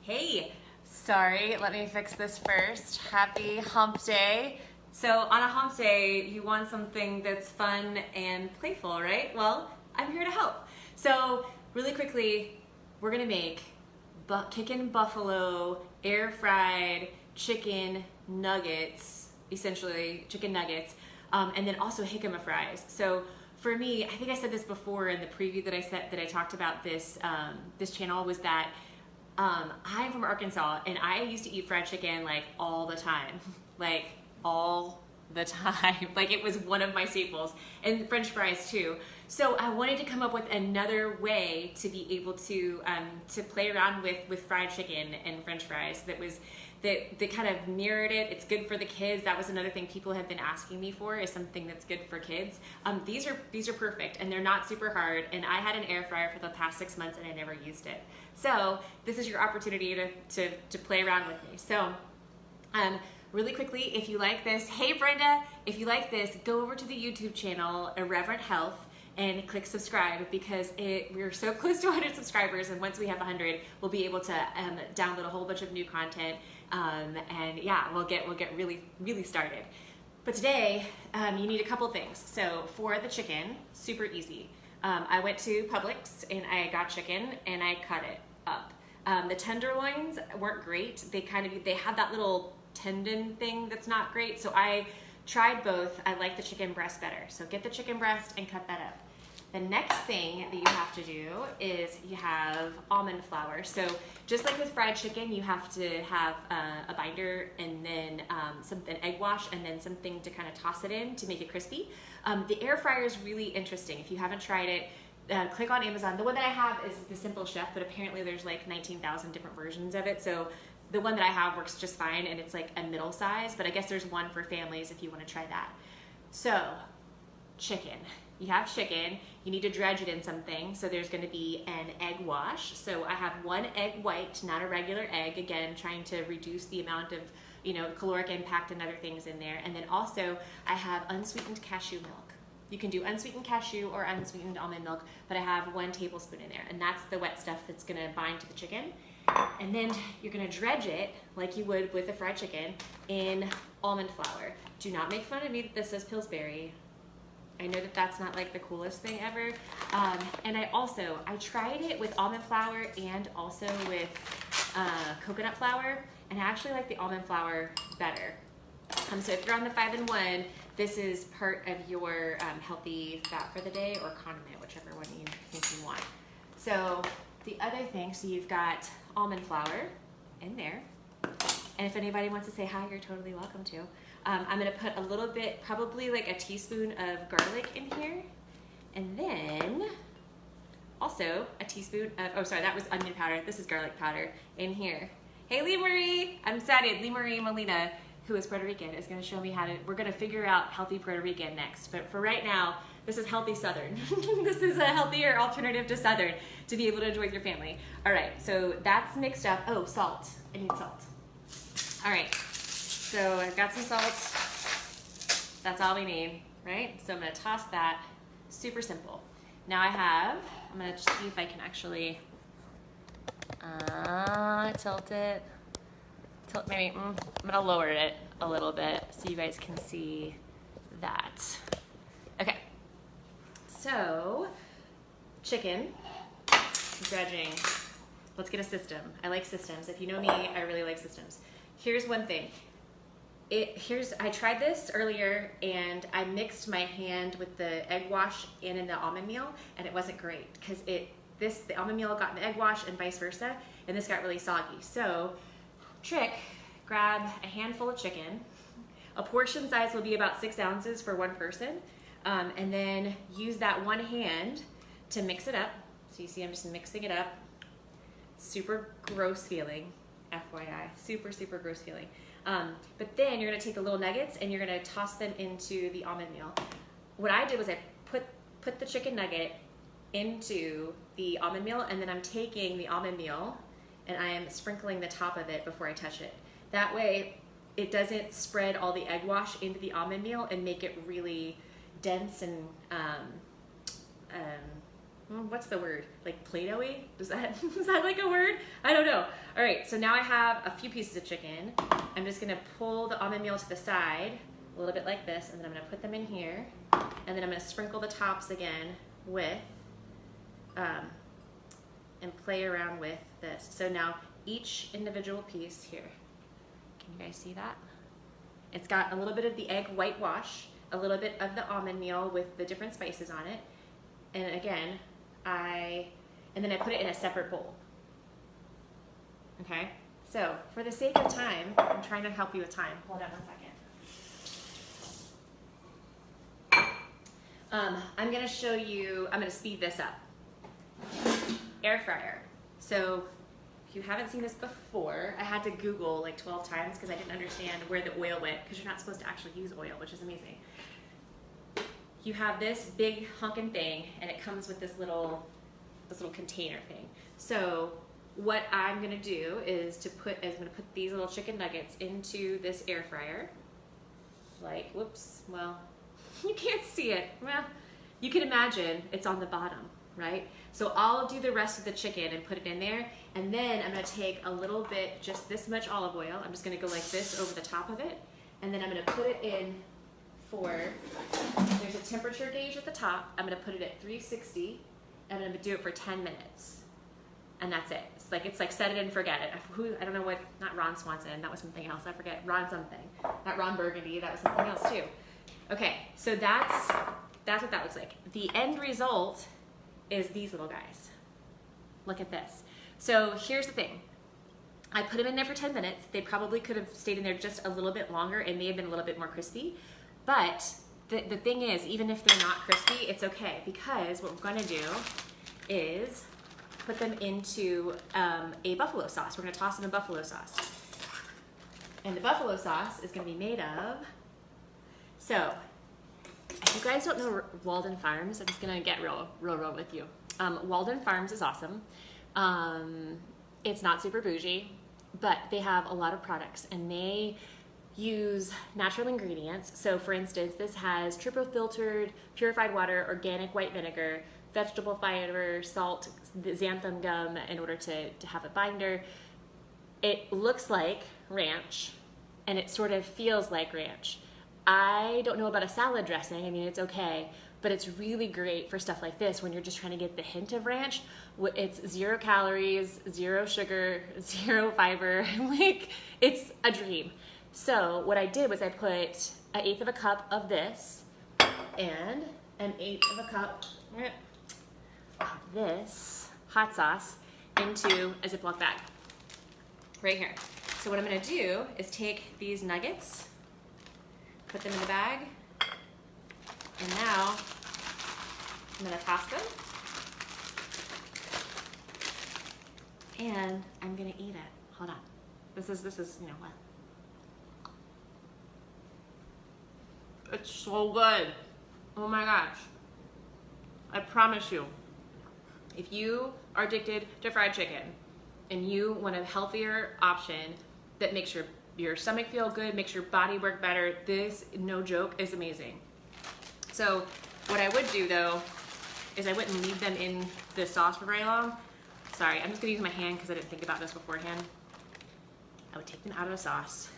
Hey, sorry, let me fix this first. Happy hump day. So on a hump day, you want something that's fun and playful, right? Well, I'm here to help. So really quickly, we're gonna make kickin' buffalo air fried chicken nuggets, essentially chicken nuggets, and then also jicama fries. So for me, I think I said this before in the preview that I talked about this this channel, was that I'm from Arkansas and I used to eat fried chicken like all the time, like all the time. Like it was one of my staples, and French fries too. So I wanted to come up with another way to be able to play around with fried chicken and French fries that kind of mirrored it. It's good for the kids. That was another thing people have been asking me for, is something that's good for kids. These are perfect, and they're not super hard. And I had an air fryer for the past 6 months and I never used it. So this is your opportunity to play around with me. So really quickly, if you like this, hey Brenda, if you like this, go over to the YouTube channel, Irreverent Health, and click subscribe, because we're so close to 100 subscribers, and once we have 100, we'll be able to download a whole bunch of new content, and yeah, we'll get really started. But today, you need a couple things. So for the chicken, super easy. I went to Publix and I got chicken and I cut it up. The tenderloins weren't great. They have that little tendon thing that's not great. So I tried both. I like the chicken breast better. So get the chicken breast and cut that up. The next thing that you have to do is you have almond flour. So just like with fried chicken, you have to have a binder and then an egg wash and then something to kind of toss it in to make it crispy. The air fryer is really interesting. If you haven't tried it, click on Amazon. The one that I have is the Simple Chef, but apparently there's like 19,000 different versions of it. So the one that I have works just fine, and it's like a middle size, but I guess there's one for families if you want to try that. So chicken. You have chicken, you need to dredge it in something, so there's going to be an egg wash. So I have 1 egg white, not a regular egg, again trying to reduce the amount of caloric impact and other things in there. And then also I have unsweetened cashew milk. You can do unsweetened cashew or unsweetened almond milk, but I have 1 tablespoon in there, and that's the wet stuff that's going to bind to the chicken. And then you're going to dredge it like you would with a fried chicken in almond flour. Do not make fun of me that this says Pillsbury. I know that that's not like the coolest thing ever. And I tried it with almond flour and also with coconut flour, and I actually like the almond flour better. So if you're on the 5-in-1, this is part of your healthy fat for the day, or condiment, whichever one you think you want. So the other thing, so you've got almond flour in there. And if anybody wants to say hi, you're totally welcome to. I'm gonna put a little bit, probably like a teaspoon of garlic in here. And then also a teaspoon of, oh sorry, that was onion powder. This is garlic powder in here. Hey Lee Marie, I'm excited. Lee Marie Molina, who is Puerto Rican, is gonna show me we're gonna figure out healthy Puerto Rican next. But for right now, this is healthy Southern. This is a healthier alternative to Southern to be able to enjoy with your family. All right, so that's mixed up. Oh, salt, I need salt. All right, so I've got some salt. That's all we need, right? So I'm gonna toss that, super simple. Now I'm gonna just see if I can actually tilt it. Maybe, I'm gonna lower it a little bit so you guys can see that. Okay, so chicken, dredging. Let's get a system. I like systems. If you know me, I really like systems. Here's one thing. I tried this earlier and I mixed my hand with the egg wash and in the almond meal, and it wasn't great because the almond meal got in the egg wash and vice versa, and this got really soggy. So trick, grab a handful of chicken. A portion size will be about 6 ounces for 1 person, and then use that one hand to mix it up. So you see I'm just mixing it up. Super gross feeling, FYI, super gross feeling. But then you're gonna take the little nuggets and you're gonna toss them into the almond meal. What I did was I put the chicken nugget into the almond meal, and then I'm taking the almond meal and I am sprinkling the top of it before I touch it. That way it doesn't spread all the egg wash into the almond meal and make it really dense and what's the word? Like Play-Doh-y? Is that like a word? I don't know. All right, so now I have a few pieces of chicken. I'm just gonna pull the almond meal to the side, a little bit like this, and then I'm gonna put them in here, and then I'm gonna sprinkle the tops again with, and play around with this. So now each individual piece here, can you guys see that? It's got a little bit of the egg whitewash, a little bit of the almond meal with the different spices on it, and again, and then I put it in a separate bowl. Okay, so for the sake of time, I'm trying to help you with time. Hold on 1 second. I'm gonna show you, I'm gonna speed this up. Air fryer. So if you haven't seen this before, I had to Google like 12 times because I didn't understand where the oil went, because you're not supposed to actually use oil, which is amazing. You have this big honkin' thing, and it comes with this little container thing. So what I'm gonna do is I'm gonna put these little chicken nuggets into this air fryer. Like, whoops, well, you can't see it. Well, you can imagine it's on the bottom, right? So I'll do the rest of the chicken and put it in there, and then I'm gonna take a little bit, just this much olive oil. I'm just gonna go like this over the top of it, and then I'm gonna put it in there's a temperature gauge at the top. I'm gonna put it at 360, and I'm gonna do it for 10 minutes. And that's it. It's like set it and forget it. I don't know what, not Ron Swanson, that was something else. I forget, Ron something. Not Ron Burgundy, that was something else too. Okay, so that's what that looks like. The end result is these little guys. Look at this. So here's the thing. I put them in there for 10 minutes. They probably could have stayed in there just a little bit longer and may have been a little bit more crispy. But the thing is, even if they're not crispy, it's okay, because what we're gonna do is put them into a buffalo sauce. We're gonna toss them in buffalo sauce. And the buffalo sauce is gonna be made of, so if you guys don't know Walden Farms, I'm just gonna get real with you. Walden Farms is awesome. It's not super bougie, but they have a lot of products, and they use natural ingredients. So for instance, this has triple filtered, purified water, organic white vinegar, vegetable fiber, salt, xanthan gum in order to have a binder. It looks like ranch, and it sort of feels like ranch. I don't know about a salad dressing. I mean, it's okay, but it's really great for stuff like this when you're just trying to get the hint of ranch. It's 0 calories, 0 sugar, 0 fiber. Like, it's a dream. So what I did was I put 1/8 of a cup of this and 1/8 of a cup of this hot sauce into a Ziploc bag right here. So what I'm gonna do is take these nuggets, put them in the bag, and now I'm gonna toss them, and I'm gonna eat it. Hold on. This is, you know what? It's so good. Oh my gosh. I promise you, if you are addicted to fried chicken and you want a healthier option that makes your stomach feel good, makes your body work better, this, no joke, is amazing. So what I would do though is I wouldn't leave them in the sauce for very long. Sorry, I'm just gonna use my hand because I didn't think about this beforehand. I would take them out of the sauce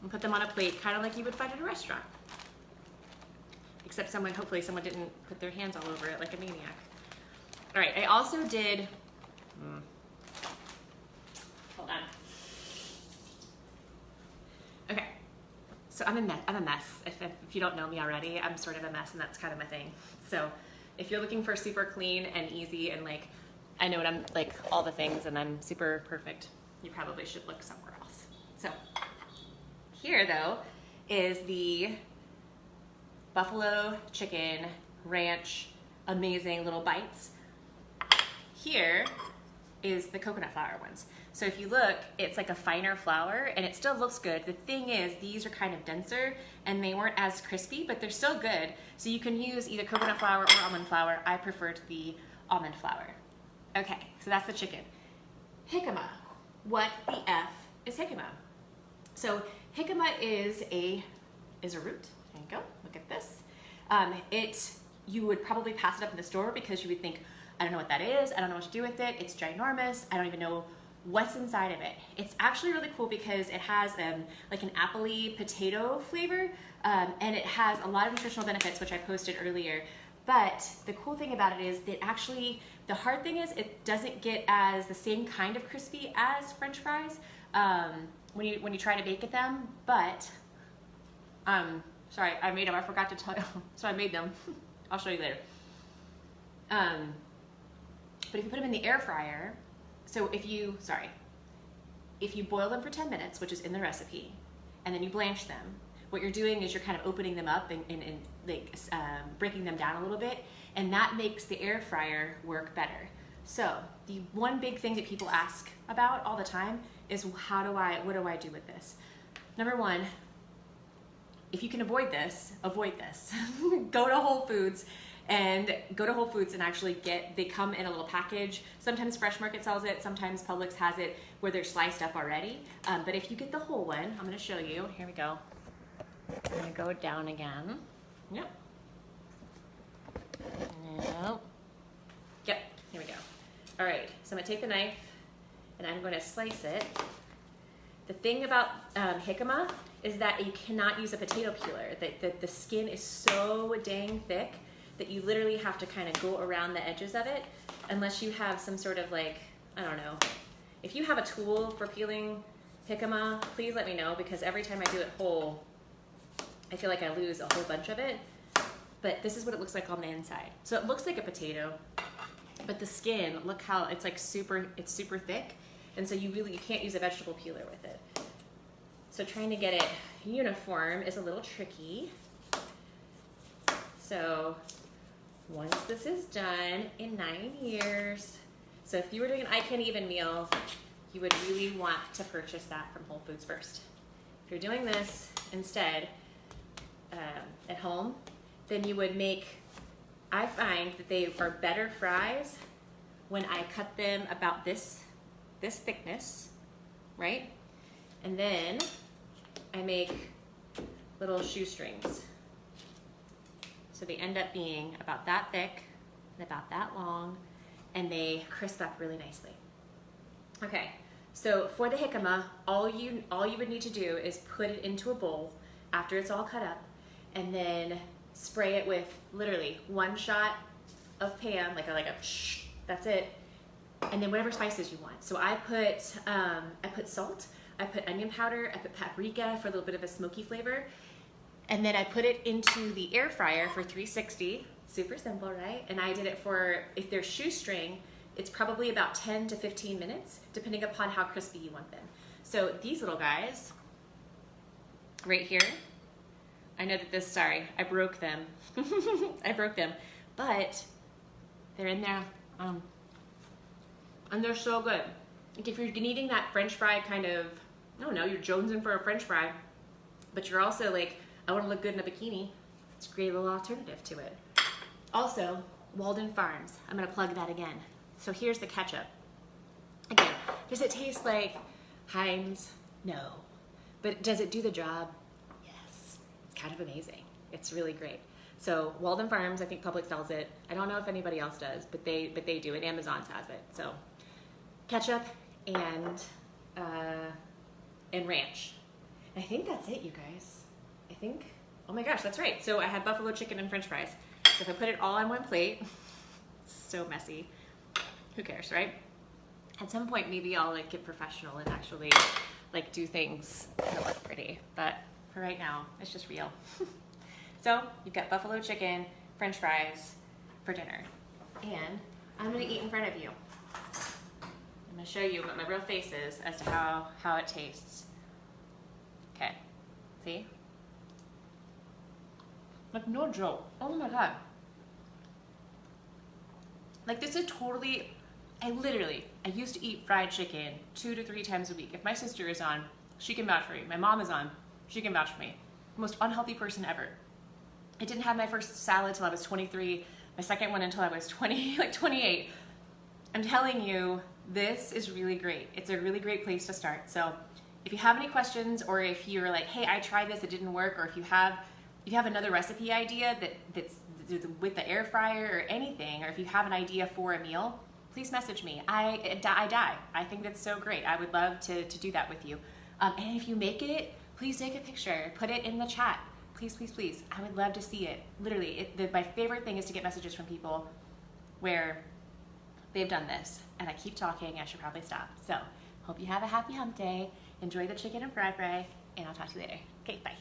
and put them on a plate, kind of like you would find at a restaurant. Except hopefully someone didn't put their hands all over it like a maniac. All right, I also did, hold on. Okay, so I'm a mess. If you don't know me already, I'm sort of a mess, and that's kind of my thing. So if you're looking for super clean and easy and like, I know what I'm, like all the things and I'm super perfect, you probably should look somewhere else. So here though is the buffalo chicken ranch, amazing little bites. Here is the coconut flour ones. So if you look, it's like a finer flour and it still looks good. The thing is, these are kind of denser and they weren't as crispy, but they're still good. So you can use either coconut flour or almond flour. I preferred the almond flour. Okay, so that's the chicken. Jicama. What the F is jicama? So jicama is a root. There you go, look at this. You would probably pass it up in the store because you would think, I don't know what that is. I don't know what to do with it. It's ginormous. I don't even know what's inside of it. It's actually really cool because it has like an appley potato flavor, and it has a lot of nutritional benefits, which I posted earlier. But the cool thing about it is that actually, the hard thing is it doesn't get as the same kind of crispy as French fries when you try to bake them. But sorry, I made them. I forgot to tell you. So I made them. I'll show you later. But if you put them in the air fryer, so if you boil them for 10 minutes, which is in the recipe, and then you blanch them, what you're doing is you're kind of opening them up and like breaking them down a little bit, and that makes the air fryer work better. So the one big thing that people ask about all the time is what do I do with this? Number one, if you can avoid this. Go to Whole Foods and actually they come in a little package. Sometimes Fresh Market sells it, sometimes Publix has it where they're sliced up already. But if you get the whole one, I'm gonna show you. Here we go. I'm gonna go down again. Yep. Yep, here we go. All right, so I'm gonna take the knife and I'm gonna slice it. The thing about jicama is that you cannot use a potato peeler. The skin is so dang thick that you literally have to kind of go around the edges of it, unless you have some sort of like, I don't know. If you have a tool for peeling jicama, please let me know, because every time I do it whole, I feel like I lose a whole bunch of it. But this is what it looks like on the inside. So it looks like a potato, but the skin, look how it's like super thick. And so you can't use a vegetable peeler with it. So trying to get it uniform is a little tricky. So once this is done in 9 years, so if you were doing an I Can't Even meal, you would really want to purchase that from Whole Foods first. If you're doing this instead at home, then you would make, I find that they are better fries when I cut them about this thickness, right? And then I make little shoestrings. So they end up being about that thick and about that long, and they crisp up really nicely. Okay, so for the jicama, all you would need to do is put it into a bowl after it's all cut up, and then spray it with literally 1 shot of pan, like a that's it, and then whatever spices you want. So I put salt, I put onion powder, I put paprika for a little bit of a smoky flavor, and then I put it into the air fryer for 360. Super simple, right? And I did it for, if they're shoestring, it's probably about 10 to 15 minutes, depending upon how crispy you want them. So these little guys, right here, I know that sorry, I broke them. I broke them, but they're in there, and they're so good. Like if you're needing that French fry kind of, I don't know, you're jonesing for a French fry, but you're also like, I want to look good in a bikini. It's a great little alternative to it. Also, Walden Farms. I'm going to plug that again. So here's the ketchup. Again, does it taste like Heinz? No. But does it do the job? Yes. It's kind of amazing. It's really great. So Walden Farms, I think Publix sells it. I don't know if anybody else does, but they do it. Amazon has it. So ketchup and ranch. I think that's it, you guys. I think, oh my gosh, that's right. So I had buffalo chicken and French fries. So if I put it all on one plate, it's so messy. Who cares, right? At some point, maybe I'll like get professional and actually like do things that look pretty. But for right now, it's just real. So you've got buffalo chicken, French fries for dinner. And I'm gonna eat in front of you. I'm gonna show you what my real face is as to how it tastes. Okay, see? Like no joke, oh my God. Like this is totally, I used to eat fried chicken 2 to 3 times a week. If my sister is on, she can vouch for me. My mom is on, she can vouch for me. Most unhealthy person ever. I didn't have my first salad till I was 23, my second one until I was 28. I'm telling you, this is really great. It's a really great place to start. So if you have any questions, or if you're like, hey, I tried this, it didn't work, or if you have another recipe idea with the air fryer or anything, or if you have an idea for a meal, please message me. I die. I think that's so great. I would love to do that with you. And if you make it, please take a picture, put it in the chat. Please, please, please. I would love to see it. Literally, my favorite thing is to get messages from people where they've done this. And I keep talking, I should probably stop. So, hope you have a happy hump day. Enjoy the chicken and fry, and I'll talk to you later. Okay, bye.